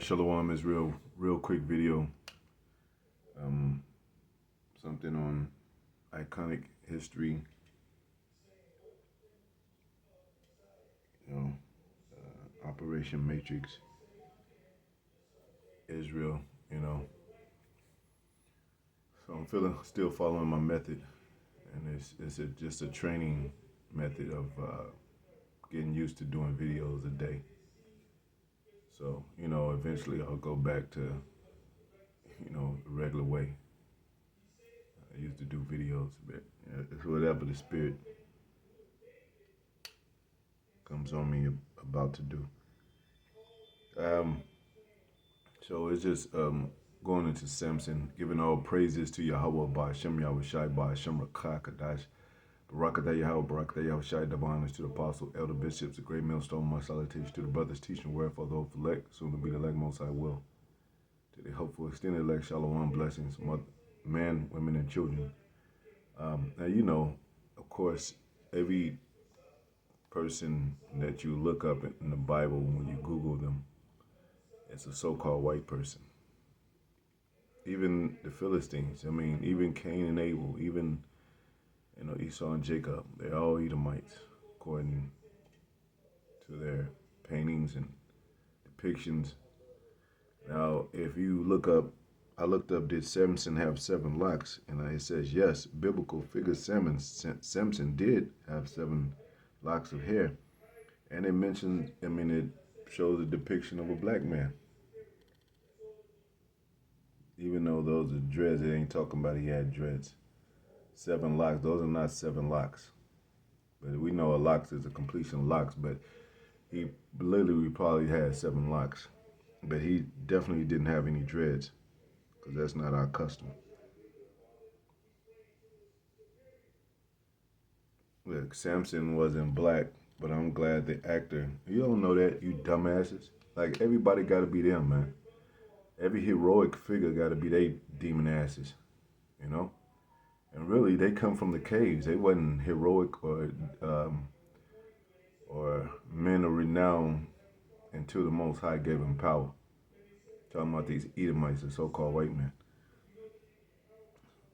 Shalom is real quick video. Um, Something on iconic history. You know, Operation Matrix, Israel. You know, so I'm still following my method, and just a training method of getting used to doing videos a day. So eventually I'll go back to the regular way. I used to do videos, but it's whatever the spirit comes on me about to do. So it's just going into Samson, giving all praises to Yahweh by Hashem Yahweh Shai by Hashem Rakakadash. Barakatah Yahweh, Barakatah Yahweh Shai, double honors to the apostle, elder bishops, the great millstone, my salutations to the brothers teaching word for the hopeful elect, soon to be the elect most I will. To the hopeful extended elect, shalom, blessings, men, women, and children. Now, of course, every person that you look up in the Bible, when you Google them, it's a so-called white person. Even the Philistines, even Cain and Abel, even Esau and Jacob, they're all Edomites, according to their paintings and depictions. Now, if you look up, I looked up, did Samson have 7 locks? And it says, yes, biblical figure Samson did have 7 locks of hair. And it mentions, it shows a depiction of a black man. Even though those are dreads, it ain't talking about he had dreads. 7 locks, those are not 7 locks. But we know a locks is a completion of locks, but he literally probably had 7 locks. But he definitely didn't have any dreads, because that's not our custom. Look, Samson wasn't black, but I'm glad the actor, you don't know that, you dumbasses. Like, everybody got to be them, man. Every heroic figure got to be they demon asses, And really, they come from the caves. They wasn't heroic or men of renown until the Most High gave them power. Talking about these Edomites, the so-called white men.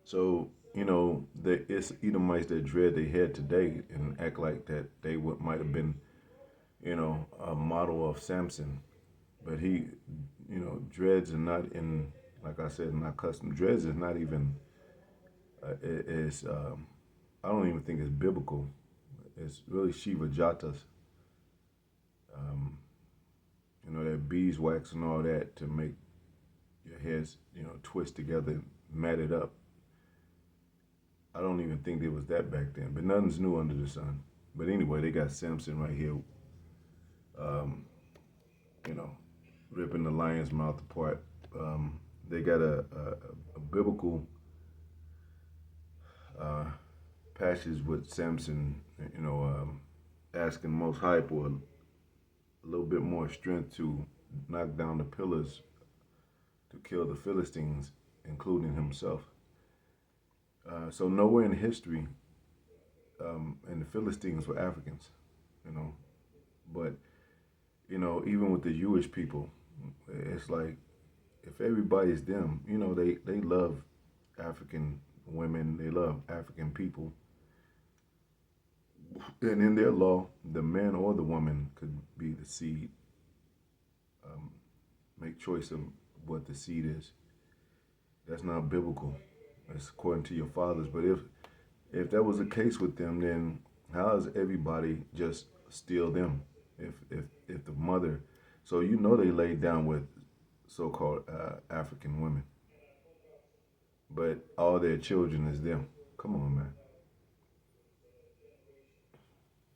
So, it's Edomites that dread their head today and act like that they might have been, a model of Samson. But he, dreads are not in, like I said, not custom. Dreads is not even, I don't even think it's biblical. It's really Shiva Jatas. That beeswax and all that to make your hairs, twist together and mat it up. I don't even think there was that back then, but nothing's new under the sun. But anyway, they got Samson right here, ripping the lion's mouth apart. They got a biblical passage with Samson, asking Most High for a little bit more strength to knock down the pillars to kill the Philistines, including himself. So nowhere in history, and the Philistines were Africans, but, even with the Jewish people, it's like, if everybody's them, they love African women, they love African people. And in their law, the man or the woman could be the seed, make choice of what the seed is. That's not biblical. That's according to your fathers. But if that was the case with them, then how is everybody just steal them? If the mother, so they laid down with so-called African women, but all their children is them. Come on, man.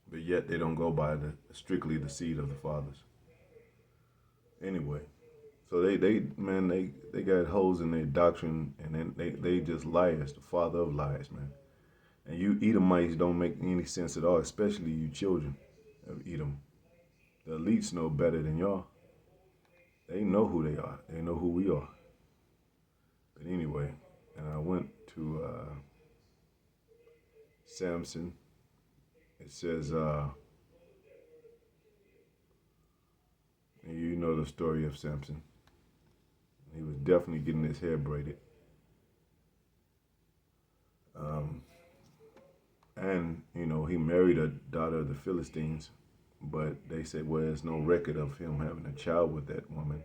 But yet they don't go by strictly the seed of the fathers. Anyway, so they got holes in their doctrine, and then they just liars, the father of lies, man. And you Edomites don't make any sense at all, especially you children of Edom. The elites know better than y'all. They know who they are. They know who we are. But anyway, and I went to Samson. It says, you know the story of Samson. He was definitely getting his hair braided. Um, and, he married a daughter of the Philistines, but they said, well, there's no record of him having a child with that woman.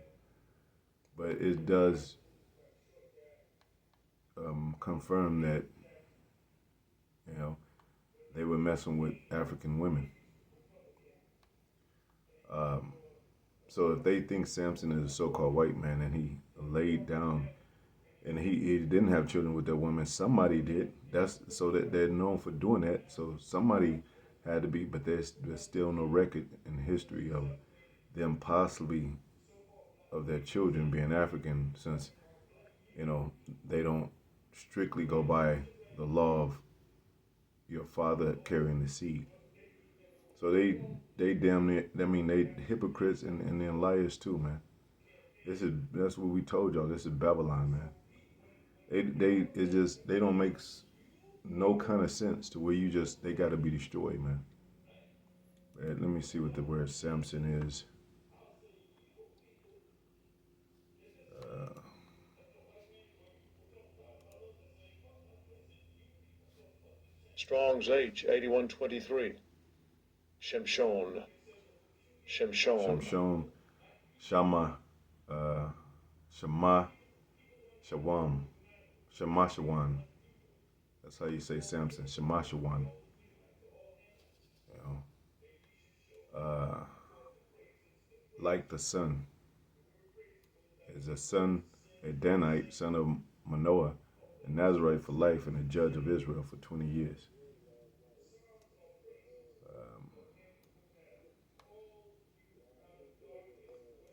But it does confirm that, you know, they were messing with African women. Um, so if they think Samson is a so-called white man and he laid down and he didn't have children with that woman, somebody did. That's so that they're known for doing that. So somebody had to be, but there's still no record in history of them possibly of their children being African, since they don't strictly go by the law of your father carrying the seed. So they damn near, I mean, they hypocrites and then liars too, man. That's what we told y'all. This is Babylon, man. They don't make no kind of sense to where they got to be destroyed, man. Let me see what the word Samson is. Strong's H 8123. Shimshon. Shimshon, Shama, Shema, Shawam, Shemashawan. That's how you say Samson, Shemashawan. You like the sun. Is a son, a Danite, son of Manoah, a Nazarite for life, and a judge of Israel for 20 years.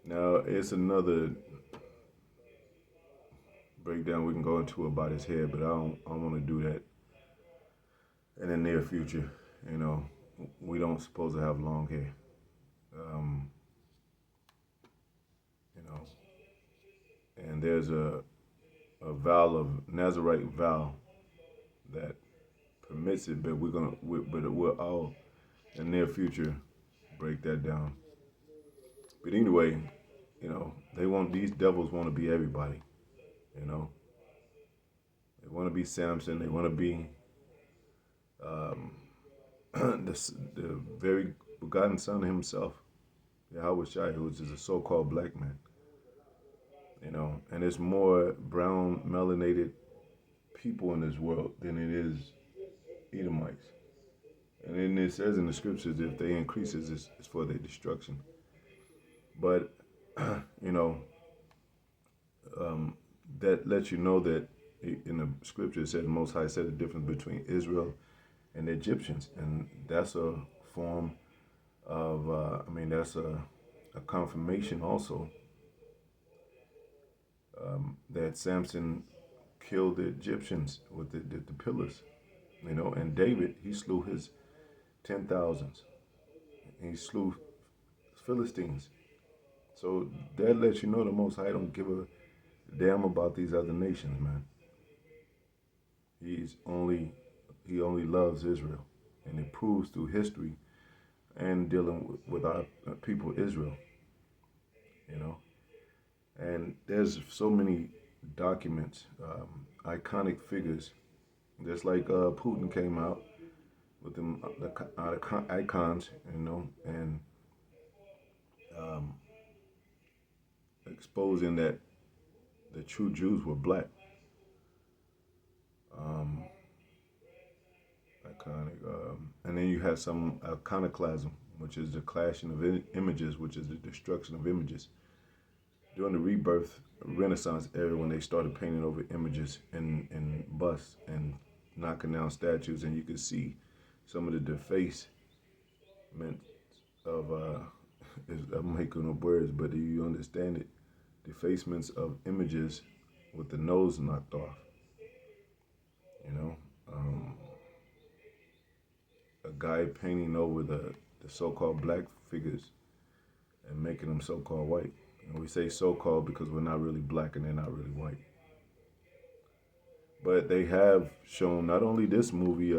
Now, it's another breakdown we can go into about his hair, but I don't want to do that in the near future. We don't supposed to have long hair. Um, you know, and there's a vow of Nazarite vow that permits it, but we'll all in the near future break that down. But anyway, these devils want to be everybody. You know, they want to be Samson. They want to be um, the very begotten son himself, Yahweh Shai, who is a so-called black man. And there's more brown melanated people in this world than it is Edomites. And then it says in the scriptures, if they increase, it's for their destruction. But, you know, that lets you know that in the scripture it said, the Most High said the difference between Israel and the Egyptians. And that's a form of, that's a confirmation also that Samson killed the Egyptians with the pillars. And David, he slew his 10,000s. He slew Philistines. So that lets you know the Most High don't give a damn about these other nations, man. He only loves Israel, and it proves through history and dealing with our people Israel. And there's so many documents, iconic figures. Just like Putin came out with them the icons, and exposing that the true Jews were black. Iconic. And then you have some iconoclasm, which is the clashing of images, which is the destruction of images. During the rebirth Renaissance era, when they started painting over images and busts and knocking down statues, and you could see some of the defacement of, I'm making up words, but do you understand it? Defacements of images with the nose knocked off. A guy painting over the so-called black figures and making them so-called white. And we say so-called because we're not really black and they're not really white. But they have shown not only this movie,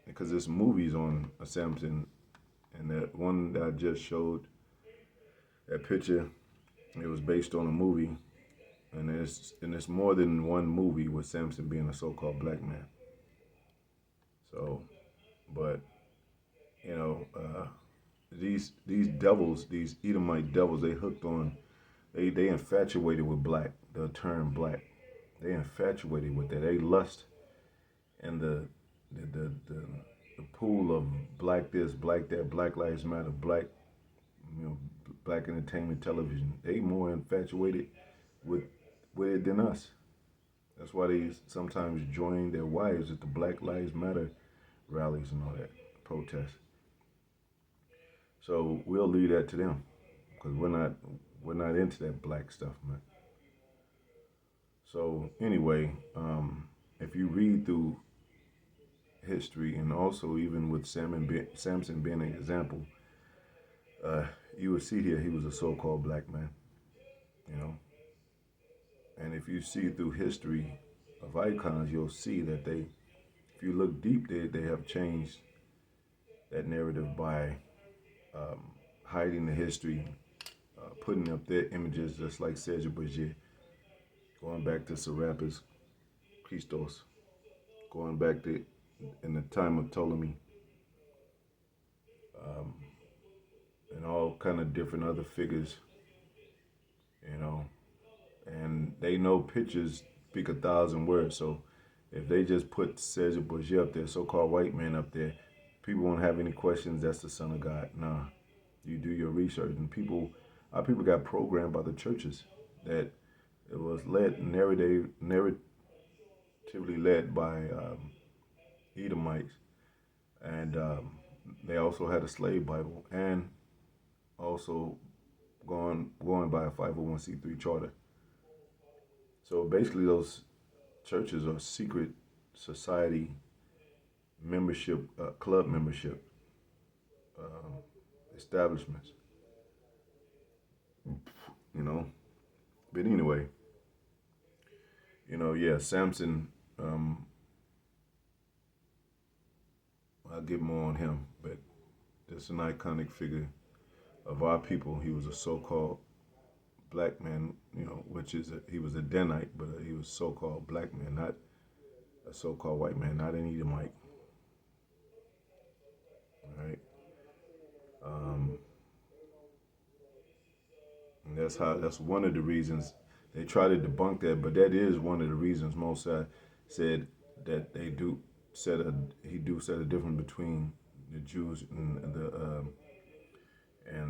because this movie's on Samson, and that one that I just showed, that picture, it was based on a movie. and it's more than one movie with Samson being a so-called black man. So, but you know, these devils, these Edomite devils, they hooked on, they infatuated with black, the term black. They infatuated with that. They lust in the the, the, the pool of black this, black that, Black Lives Matter, black, you know, black entertainment television. They more infatuated with it than us. That's why they sometimes join their wives at the Black Lives Matter rallies and all that protests. So we'll leave that to them because we're not into that black stuff, man. So anyway, if you read through history and also even with Samson being an example, you would see here he was a so-called black man, you know. And if you see through history of icons, you'll see that if you look deep, they have changed that narrative by hiding the history, putting up their images, just like Serge Bourget, going back to Serapis Christos, going back to in the time of Ptolemy, and all kind of different other figures, you know. And they know pictures speak 1,000 words. So if they just put Serge Bourget up there, so-called white man up there, people won't have any questions. That's the Son of God. Nah, you do your research, and our people got programmed by the churches that it was narratively led by Edomites, and they also had a slave Bible, and also going by a 501c3 charter. So basically, those churches are secret society membership, club membership establishments, you know. But anyway, yeah, Samson. I'll get more on him, but just an iconic figure of our people. He was a so-called black man, he was a Denite, but he was so-called black man, not a so-called white man, not an Edomite. All right. And that's one of the reasons they try to debunk that, but that is one of the reasons Mosai said that he do set a difference between the Jews and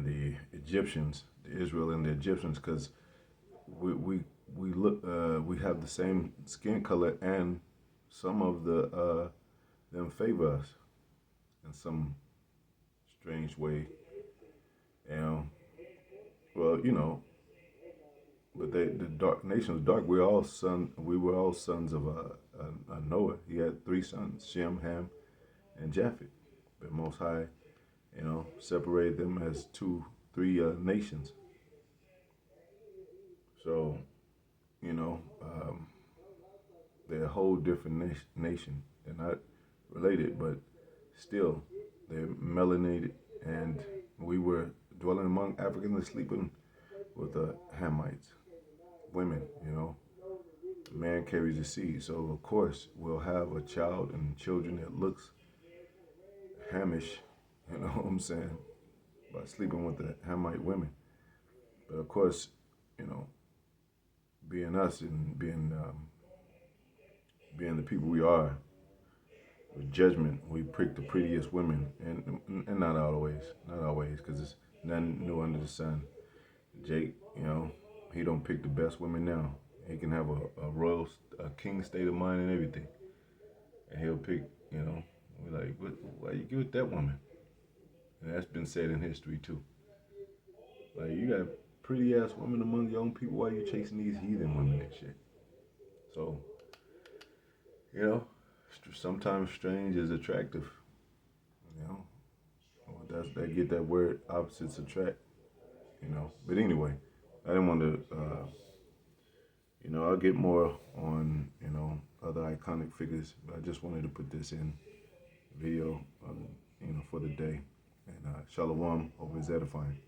the Egyptians, the Israel and the Egyptians, because we have the same skin color, and some of them favor us in some strange way. And well, but the dark nation was dark. We were all sons of Noah. He had 3 sons: Shem, Ham, and Japheth. But Most High, separated them as 3 nations. So, they're a whole different nation. They're not related, but still, they're melanated, and we were dwelling among Africans and sleeping with the Hamites, women. Man carries the seed, so of course we'll have a child and children that looks Hamish. You know what I'm saying? By sleeping with the Hamite women. But of course, being us and being the people we are, with judgment, we pick the prettiest women, and not always, because it's nothing new under the sun. Jake, he don't pick the best women now. He can have a king state of mind and everything, and he'll pick, we're like, why you get with that woman? And that's been said in history too. Like, you got pretty ass women among your own people. Why you chasing these heathen women and shit? So, sometimes strange is attractive. They get that word opposites attract. But anyway, I didn't want to. I'll get more on other iconic figures, but I just wanted to put this in video, for the day. And Shalom, hope it's edifying.